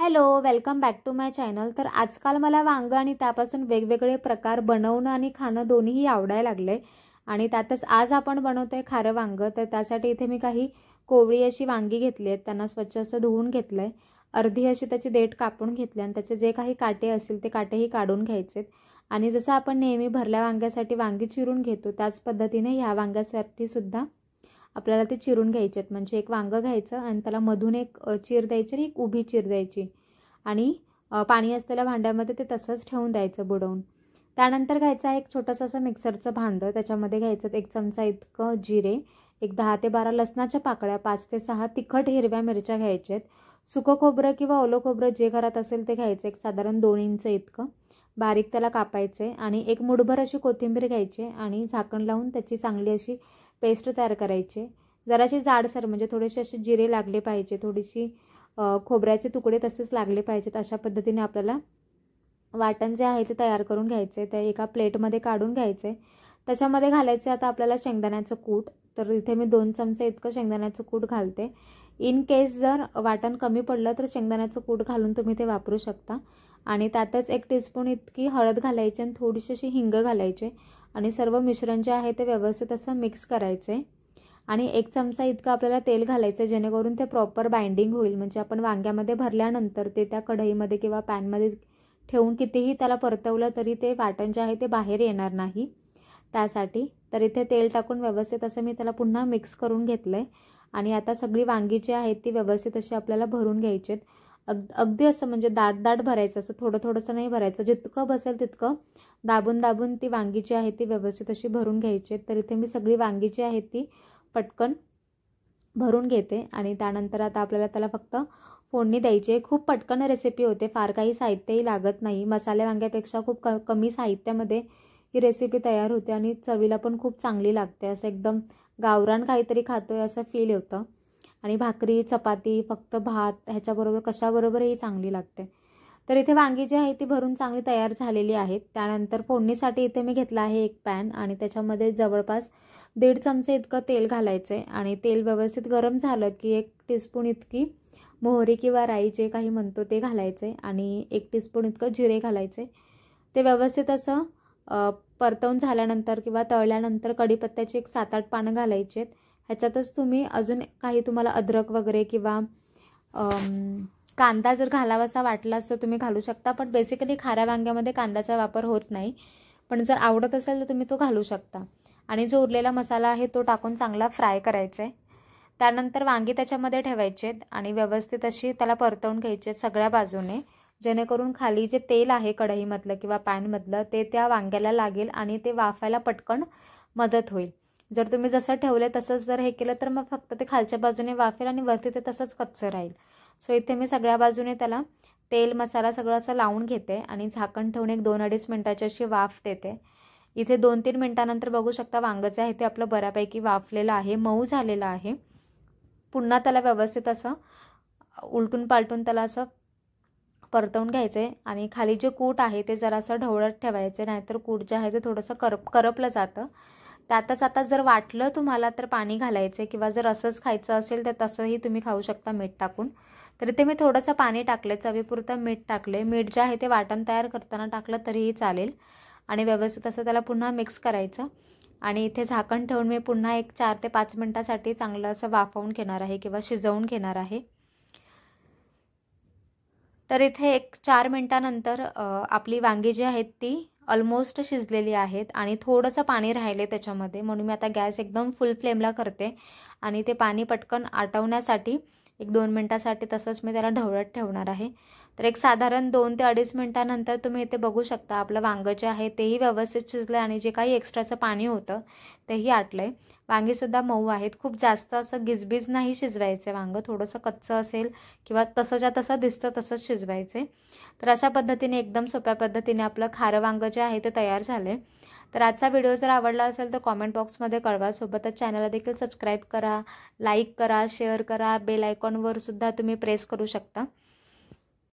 Hello, welcome back to my channel. तर आजकाल मला वांगं आणि त्यापासून वेगवेगळे प्रकार बनवणं आणि खाणं दोन्हीही आवडायला लागले आणि त्यातच आज आपण बनवतोय खारं वांगं। तर त्यासाठी इथे मी काही कोवळी अशी वांगी घेतली आहेत, त्यांना स्वच्छ असं धुवून घेतलंय, अर्धी अशी त्याची देठ कापून घेतली आणि त्याचे जे काही काटे असतील ते काटेही काढून घ्यायचेत। आणि जसं आपण नेहमी भरल्या वांग्यासाठी वांगी चिरून घेतो त्याच पद्धतीने ह्या वांग्यासाठी सुद्धा आपल्याला ते चिरून घ्यायचे आहेत। म्हणजे एक वांगं घ्यायचं आणि त्याला मधून एक चीर द्यायची आणि एक उभी चीर द्यायची आणि पाणी असलेल्या भांड्यामध्ये ते तसंच ठेवून द्यायचं बुडवून। त्यानंतर घ्यायचं आहे एक छोटंसं असं मिक्सरचं भांडं, त्याच्यामध्ये घ्यायचं एक चमचा इतकं जिरे, एक 10 ते 12 लसणाच्या पाकळ्या, 5 ते 6 तिखट हिरव्या मिरच्या घ्यायच्या आहेत, सुकं खोबरं किंवा ओलं खोबरं जे घरात असेल ते घ्यायचं, एक साधारण 2 इंच इतकं बारीक त्याला कापायचे आणि एक मुठभर अशी कोथिंबीर घ्यायची आणि झाकण लावून त्याची चांगली अशी पेस्ट तयार करायची। जराशी जाडसर म्हणजे थोडेसे असे जिरे लागले पाहिजे, थोडीशी खोबऱ्याचे तुकडे तसेच लागले पाहिजेत, अशा पद्धतीने आपल्याला वाटण जे आहे ते तयार करून घ्यायचे। ते एका प्लेटमध्ये काढून घ्यायचे, त्याच्यामध्ये घालायचे आता आपल्याला शेंगदाण्याचं कूट। तर इथे मी 2 चमचे इतकं शेंगदाण्याचं कूट घालते। इन केस जर वाटण कमी पडलं तर शेंगदाण्याचं कूट घालून तुम्ही ते वापरू शकता। आणि त्यातच 1 टीस्पून इतकी हळद घालायची आणि थोडीशी अशी हिंग घालायचे आणि सर्व मिश्रण जे आहे ते व्यवस्थित असं मिक्स करायचे। आणि 1 चमचा इतकं आपल्याला तेल घालायचं जेणेकरून ते प्रॉपर बाइंडिंग होईल, म्हणजे आपण वांग्यामध्ये भरल्यानंतर ते त्या कढईमध्ये किंवा पॅनमध्ये ठेवून कितीही त्याला परतवलं तरी ते वाटण जे आहे ते बाहेर येणार नाही त्यासाठी। तर इथे तेल टाकून व्यवस्थित असं मी त्याला पुन्हा मिक्स करून घेतलंय आणि आता सगळी वांगी जी आहेत ती व्यवस्थित अशी आपल्याला भरून घ्यायची आहेत। अगदी असं म्हणजे दाट भरायचं, असं थोडं थोडंसं नाही भरायचं, जितकं बसेल तितकं दाबून दाबून ती वांगी जी आहे ती व्यवस्थित अशी भरून घ्यायची। तर इथे मी सगळी वांगी जी आहेत ती पटकन भरून घेते आणि त्यानंतर आता आपल्याला त्याला फक्त फोडणी द्यायची आहे। खूप पटकन रेसिपी होते, फार काही साहित्यही लागत नाही, मसाले वांग्यापेक्षा खूप कमी साहित्यामध्ये ही रेसिपी तयार होते आणि चवीला पण खूप चांगली लागते, असं एकदम गावरान काहीतरी खातोय असं फील होतं। आणि भाकरी, चपाती, फक्त भात ह्याच्याबरोबर कशाबरोबरही चांगली लागते। तर इथे वांगी जी आहे ती भरून चांगली तयार झालेली आहेत। त्यानंतर फोडणीसाठी इथे मी घेतला आहे एक पॅन आणि त्याच्यामध्ये जवळपास 1.5 चमचे इतकं तेल घालायचे आणि तेल व्यवस्थित गरम झालं की 1 टीस्पून इतकी मोहरी किंवा राई जे काही म्हणतो ते घालायचे आणि 1 टीस्पून इतकं जिरे घालायचे। ते व्यवस्थित असं परतवून झाल्यानंतर किंवा तळल्यानंतर कढीपत्त्याची एक 7-8 पानं घालायची आहेत। ह्याच्यातच तुम्ही अजून काही तुम्हाला अद्रक वगैरे किंवा कांदा जर घालावासा वाटला असं तुम्ही घालू शकता, पण बेसिकली खाऱ्या वांग्यामध्ये कांद्याचा वापर होत नाही, पण जर आवडत असेल तर तुम्ही तो घालू शकता। आणि जो उरलेला मसाला आहे तो टाकून चांगला फ्राय करायचा आहे। त्यानंतर वांगी त्याच्यामध्ये ठेवायचे आणि व्यवस्थित अशी त्याला परतवून घ्यायचे सगळ्या बाजूने, जेणेकरून खाली जे तेल आहे कढईमधलं किंवा पॅनमधलं ते त्या वांग्याला लागेल आणि ते वाफायला पटकन मदत होईल। जर तुम्ही जसं ठेवलं तसंच जर हे केलं तर मग फक्त ते खालच्या बाजूने वाफेल आणि वरती ते तसंच कच्चं राहील। सो इथे मी सगळ्या बाजूने त्याला तेल मसाला सगळं असं लावून घेते आणि झाकण ठेवून एक 2-2.5 मिनिटाची अशी वाफ देते। इथे 2-3 मिनिटानंतर बघू शकता वांगं जे आहे ते आपलं बऱ्यापैकी वाफलेलं आहे, मऊ झालेलं आहे। पुन्हा त्याला व्यवस्थित असं उलटून पालटून त्याला असं परतवून घ्यायचे आणि खाली जे कूट आहे ते जरासं ढवळत ठेवायचे, नाहीतर कूट जे आहे ते थोडंसं करपलं जातं। त्यातच आता जर वाटलं तुम्हाला तर पाणी घालायचे किंवा जर असंच खायचं असेल तर तसंही तुम्ही खाऊ शकता मीठ टाकून। तर इथे मी थोडंसं पाणी टाकले, चवीपुरतं मीठ टाकले, मीठ जे आहे ते वाटण तयार करताना टाकलं तरीही चालेल आणि व्यवस्थित असं त्याला पुन्हा मिक्स करायचं आणि इथे झाकण ठेवून मी पुन्हा एक 4 ते 5 मिनिटासाठी चांगलं असं वाफवून घेणार आहे किंवा शिजवून घेणार आहे। तर इथे एक 4 मिनिटानंतर आपली वांगी जी आहेत ती ऑलमोस्ट शिजलेली आहेत आणि थोडंसं पाणी राहिले त्याच्यामध्ये, म्हणून मी आता गॅस एकदम फुल फ्लेमला करते आणि ते पाणी पटकन आटवण्यासाठी 1-2 मिनिटासाठी तसंच मी त्याला ढवळत ठेवणार आहे। तर एक साधारण 2 ते 2.5 मिनिटानंतर तुम्ही इथे बघू शकता आपलं वांगं जे आहे तेही व्यवस्थित शिजलं आणि जे काही एक्स्ट्राचं पाणी होतं तेही आटलंय। वांगीसुद्धा मऊ आहेत, खूप जास्त असं गिजबीज नाही शिजवायचं वांगं, थोडंसं कच्चं असेल किंवा तसंच्या तसं दिसतं तसंच शिजवायचे। तर अशा पद्धतीने एकदम सोप्या पद्धतीने आपलं खारं वांगं जे आहे ते तयार झाले। तर आजचा व्हिडिओ जर आवडला असेल तर कॉमेंट बॉक्समध्ये कळवा, सोबतच चॅनलला देखील सबस्क्राईब करा, लाईक करा, शेअर करा, बेल आयकॉनवर सुद्धा तुम्ही प्रेस करू शकता।